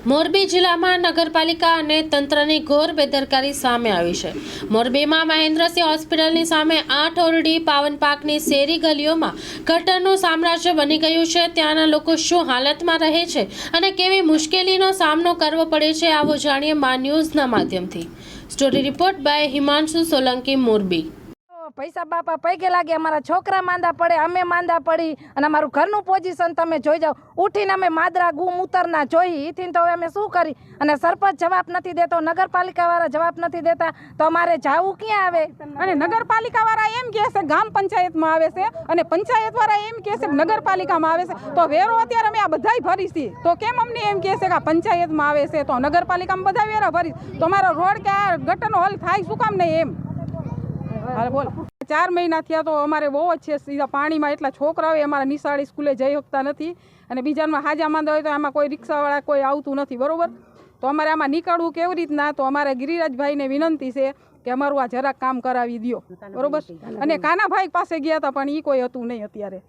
મોરબી જિલ્લામાં નગરપાલિકા અને તંત્રની ઘોર બેદરકારી સામે આવી છે। મોરબીમાં મહેન્દ્રસિંહ હોસ્પિટલની સામે 8 ઓરડી પાવન પાકની શેરી ગલીઓમાં ગટરનું સામ્રાજ્ય બની ગયું છે। ત્યાંના લોકો શું હાલતમાં રહે છે અને કેવી મુશ્કેલીનો સામનો કરવો પડે છે, આવો જાણીએ મા ન્યૂઝના માધ્યમથી। Story report by Himanshu Solanki, Morbi. पैसा बापा पैके लागे, अमरा छोकरा मांदा पड़े, अमे मांदा पड़ी अने अमारू घरनु पोजीशन तमे जोई जाओ। उठीने अमे मादरा गुम उतरना जोई, ईथीन तो अमे शुं करी? अने सरपंच जवाब नथी देतो, नगरपालिका वाळा जवाब नथी देता, तो अमारे जावुं क्यां आवे? अने नगरपालिका वाळा एम कहे छे ग्राम पंचायत में आवे छे अने पंचायत वाळा एम कहे छे नगरपालिका में आवे छे। तो वेरो अत्यारे अमे आ बधाई भरी छे, तो केम अमने एम कहे छे के पंचायत में आवे छे तो नगरपालिका में बधा वेरा भरी, तो अमारो रोड के गटरनो हल थाय शुं काम नहीं एम? हाल बोल। 4 महीना थया तो अमारे बहु ज छे, सीधा पाणी में एटला छोकराओ अमारा निशाळी स्कूले जई शकता नथी अने बीजामां हाजा मांदा होय तो आमां कोई रिक्शावाळा कोई आवतुं नथी, बरोबर? तो अमारे आमां निकळवुं केवी रीतना? तो अमारे गिरिराजभाई ने विनंती छे के अमारुं आ જરાક काम करावी दो, बरोबर? अने कानाभाई पासे गया था पण ई कोई हतुं नहीं अत्यारे,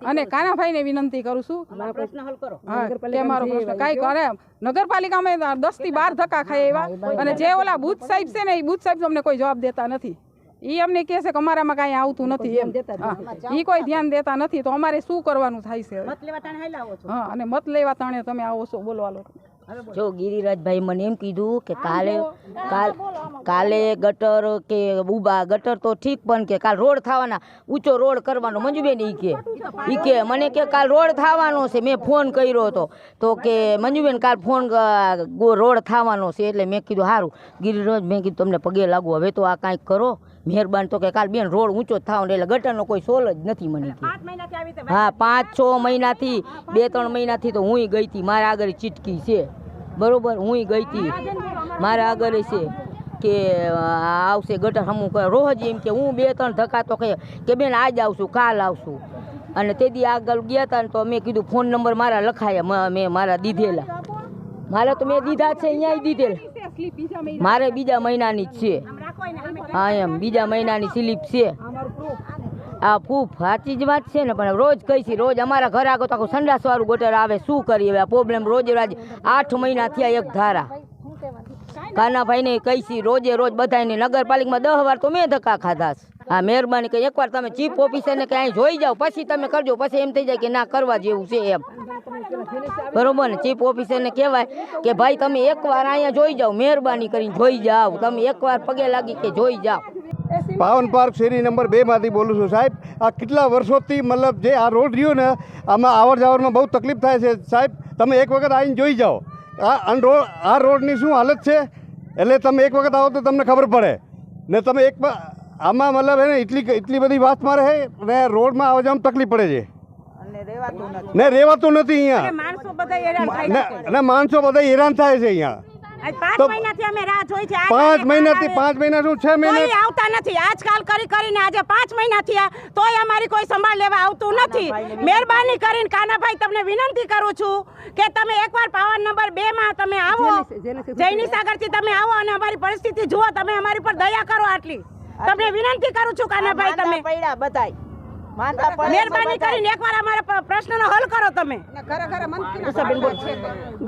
अने कानाभाई ने विनंती करूं छुं प्रश्न हल करो। हाँ, के मारो प्रश्न काई करे। नगरपालिका में 10 થી 12 धक्का खाए एवा अने जे ओला बूथ साहेब छे ने ई बूथ साहेब अमने कोई जवाब देता नथी। ई अमने कहे छे के अमारामां कांई आवतुं नथी एम, ई कोई ध्यान देता नथी। तो अमारे शुं करवानुं थाय छे? मत लेवा ताणे हाल आवो छो। हाँ, अने मत लेवा ताणे तमे आवो छो, बोलो हालो। जो गिरिराजभाई મને એમ કીધું કે કાલે ગટર કે ઉભા ગટર તો ઠીક પણ કે કાલ રોડ થવાના ઊંચો રોડ કરવાનો મંજુબેન ઈ કે મને કે કાલ રોડ થવાનો છે। મેં ફોન કર્યો હતો તો કે મંજુબેન કાલ ફોન રોડ થવાનો છે, એટલે મેં કીધું સારું गिरिराज, મેં કીધું તમને પગે લાગુ, હવે તો આ કાંઈક કરો મહેરબાન। તો કે કાલ બેન રોડ ઊંચો થવાનો, એટલે ગટરનો કોઈ સોલ જ નથી મને કે। હા, 5-6 મહિનાથી 2-3 મહિનાથી તો હું ગઈ હતી, મારા આગળ ચીટકી છે, બરોબર? હું ગઈ હતી, મારા આગળ છે કે આવશે ગટર હમું કરે રોજ એમ કે હું 2-3 ધક્કા તો કે બેન આજ આવશું કાલ આવશું। અને તે દી આગળ ગયા હતા તો મેં કીધું ફોન નંબર મારા લખાયા, મેં મારા દીધેલા, મારા તો મેં દીધા છે, અહીંયા દીધેલા, મારે બીજા મહિનાની જ છે। હા, એમ બીજા મહિનાની સ્લીપ છે। આ ફૂફ સાચી જ વાત છે ને, પણ રોજ કહી છે, રોજ અમારા ઘર આગળ તો આખું સંડાસવાળું ગટર આવે, શું કરીએ હવે? આ પ્રોબ્લેમ રોજે રોજ 8 મહિના થયા એક ધારા। કાનાભાઈને કહી છે રોજે રોજ બધાને, નગરપાલિકામાં 10 વાર તો મેં ધક્કા ખાધા છે। હા, મહેરબાની કરી એકવાર તમે ચીફ ઓફિસરને કે અહીં જોઈ જાઓ પછી તમે કરજો, પછી એમ થઈ જાય કે ના કરવા જેવું છે એમ, બરોબર ને? ચીફ ઓફિસરને કહેવાય કે ભાઈ તમે એકવાર અહીંયા જોઈ જાઓ, મહેરબાની કરીને જોઈ જાઓ, તમે એકવાર પગે લાગી કે જોઈ જાઓ। પાવન પાર્ક શેરી નંબર 2 માંથી બોલું છું સાહેબ। આ કેટલા વર્ષોથી મતલબ જે આ રોડ રહ્યો ને આમાં આવર જાવરમાં બહુ તકલીફ થાય છે સાહેબ। તમે એક વખત આવીને જોઈ જાઓ આ રોડની શું હાલત છે, એટલે તમે એક વખત આવો તો તમને ખબર પડે ને। તમે આમાં મતલબ એને એટલી બધી વાત મારે છે ને રોડમાં આવવા જવામાં તકલીફ પડે છે ને રેવાતું નથી અહીંયા, અને માણસો બધા હેરાન થાય છે અહીંયા। 5 મહિનાથી અમે રાહ જોઈ છે, 5 મહિનાથી 5 મહિના શું 6 મહિના કોઈ આવતા નથી। આજકાલ કરીને આજે 5 મહિના થયા તોય અમારી કોઈ સંભાળ લેવા આવતું નથી। મહેરબાની કરીને કાનાભાઈ તમને વિનંતી કરું છું કે તમે એકવાર પાવન નંબર 2 માં તમે આવો, જૈની સાગરથી તમે આવો અને અમારી પરિસ્થિતિ જુઓ, તમે અમારી પર દયા કરો, આટલી તમને વિનંતી કરું છું કાનાભાઈ। તમે પડ્યા બધાય મહેરબાની કરીને એકવાર અમારા પ્રશ્નનો હલ કરો તમે।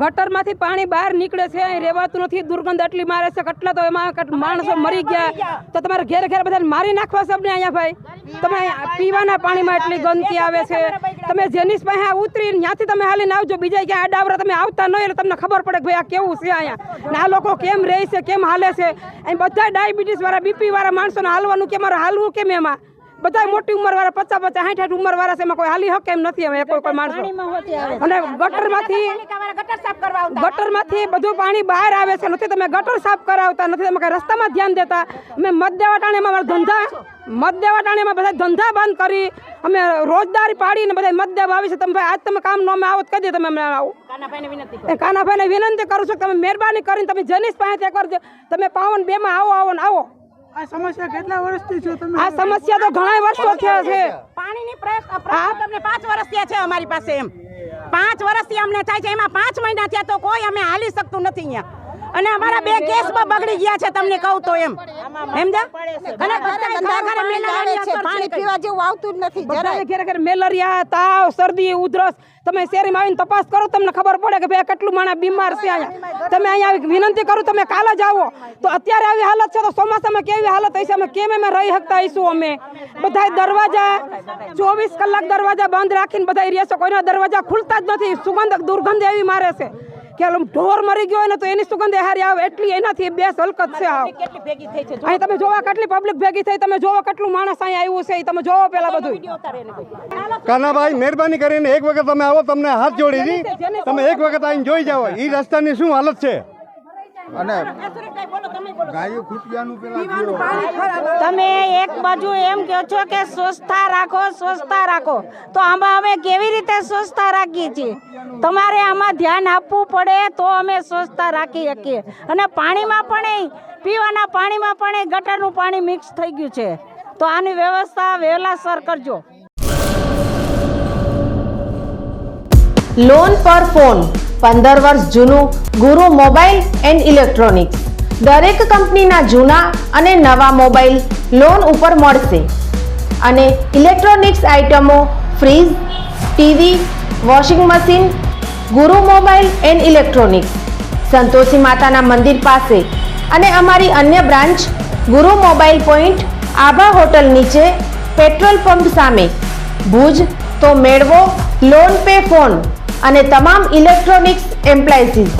ગટરમાંથી પાણી બહાર નીકળે છે, અહીં રહેવાતું નથી, દુર્ગંધ એટલી મારે છે, કેટલા તો એમાં માણસો મરી ગયા, તો તમારે ઘેર બધાને મારી નાખવા સબને અહીંયા ભાઈ? તમે પીવાના પાણીમાં એટલી ગંદકી આવે છે, તમે જેનિસ પાસે ઉતરી ત્યાંથી તમે હાલીને આવજો, બીજા ક્યાં આડાવરા તમે આવતા નહીં, એટલે તમને ખબર પડે કે ભાઈ આ કેવું છે અહીંયા, ને આ લોકો કેમ રહે છે, કેમ હાલે છે। અહીં બધા ડાયાબિટીસ વાળા, બીપી વાળા માણસોને હાલવાનું કેમ, હાલવું કેમ? એમાં બધા મોટી ઉંમર વાળા 50-50, 60-60 ઉંમર વાળા છે, એમાં કોઈ હાલી હકે એમ નથી હવે કોઈ માણસો। અને ગટરમાંથી બધું પાણી બહાર આવે છે, નથી તમે ગટર સાફ કરાવતા, નથી તમે રસ્તામાં ધ્યાન દેતા। અમે મત દેવા ટાણેમાં બધા ધંધા બંધ કરી, અમે રોજદારી પાડીને બધા મત દેવા આવી છે। તમે ભાઈ આજ તમે કામ ન અમે આવો કહી દે, તમે અમને આવો। કાનાભાઈને વિનંતી કરું છું તમે મહેરબાની કરીને તમે જનીશ પાસે એકવાર તમે પાવન 2 માં આવો ને આવો। આ સમસ્યા કેટલા વર્ષથી છે? તમે આ સમસ્યા તો ઘણા વર્ષો થયા છે, પાણીની પ્રશ્ન તમને 5 વર્ષ થયા છે અમારી પાસે, એમ 5 વર્ષથી અમને થાય છે, એમાં 5 મહિના થયા તો કોઈ અમે હાલી શકતું નથી અહીંયા। અને અમારા 2 કેસમાં બગડી ગયા છે તમને કહું તો એમ સમજ્યા અને બધા ઘરે મેલેરિયાની અસર પાણી પીવા જેવું આવતું જ નથી બધાને ઘરે ઘરે મેલેરિયા તાવ શરદી ઉધરસ તમે શેરીમાં આવીને તપાસ કરો તમને ખબર પડે કે ભાઈ કેટલું માણસ બીમાર છે અહીંયા તમે અહીંયા આવી વિનંતી કરું તમે કાલે જ આવો તો અત્યારે આવી હાલત છે તો ચોમાસામાં કેવી હાલત હશે અમે કેમ અમે રહી શકતા હઈશું અમે બધા દરવાજા 24 કલાક દરવાજા બંધ રાખીને બધા રહેશે કોઈના દરવાજા ખુલતા જ નથી સુગંધ દુર્ગંધ એવી મારે છે કે ઢોર મરી ગયો હોય ને તો એની સુગંધ હારી આવે એટલી એનાથી બેસ હલકત છે અહીં તમે જોવા કેટલી પબ્લિક ભેગી થઈ તમે જોવો કેટલું માણસ અહીંયા આવ્યું છે તમે જોવો પેલા બધું કાનાભાઈ મહેરબાની કરીને એક વખત તમે આવો તમને હાથ જોડી દી તમે એક વખત આવીને જોઈ જાઓ એ રસ્તાની શું હાલત છે અને ગાયો ખૂટિયાનું પેલા તમે એક બાજુ એમ કહો છો કે સ્વચ્છતા રાખો તો આમાં અમે કેવી રીતે સ્વચ્છતા રાખીએ છીએ તમારે આમાં ધ્યાન આપવું પડે તો અમે સ્વચ્છતા રાખી શકીએ અને પાણીમાં પણ પીવાના પાણીમાં પણ ગટરનું પાણી મિક્સ થઈ ગયું છે તો આની વ્યવસ્થા વહેલાસર કરજો. લોન પર ફોન 15 વર્ષ જૂનું ગુરુ મોબાઈલ એન્ડ ઇલેક્ટ્રોનિક્સ દરેક કંપનીના જૂના અને નવા મોબાઈલ લોન ઉપર મળશે અને ઇલેક્ટ્રોનિક્સ આઇટમો ફ્રીજ ટીવી વોશિંગ મશીન ગુરુ મોબાઈલ એન્ડ ઇલેક્ટ્રોનિક્સ સંતોષી માતાના મંદિર પાસે અને અમારી અન્ય બ્રાન્ચ ગુરુ મોબાઈલ પોઈન્ટ આભા હોટલ નીચે પેટ્રોલ પંપ સામે ભુજ તો મેળવો લોન પે ફોન અને તમામ ઇલેક્ટ્રોનિક્સ એપ્લાયન્સીસ.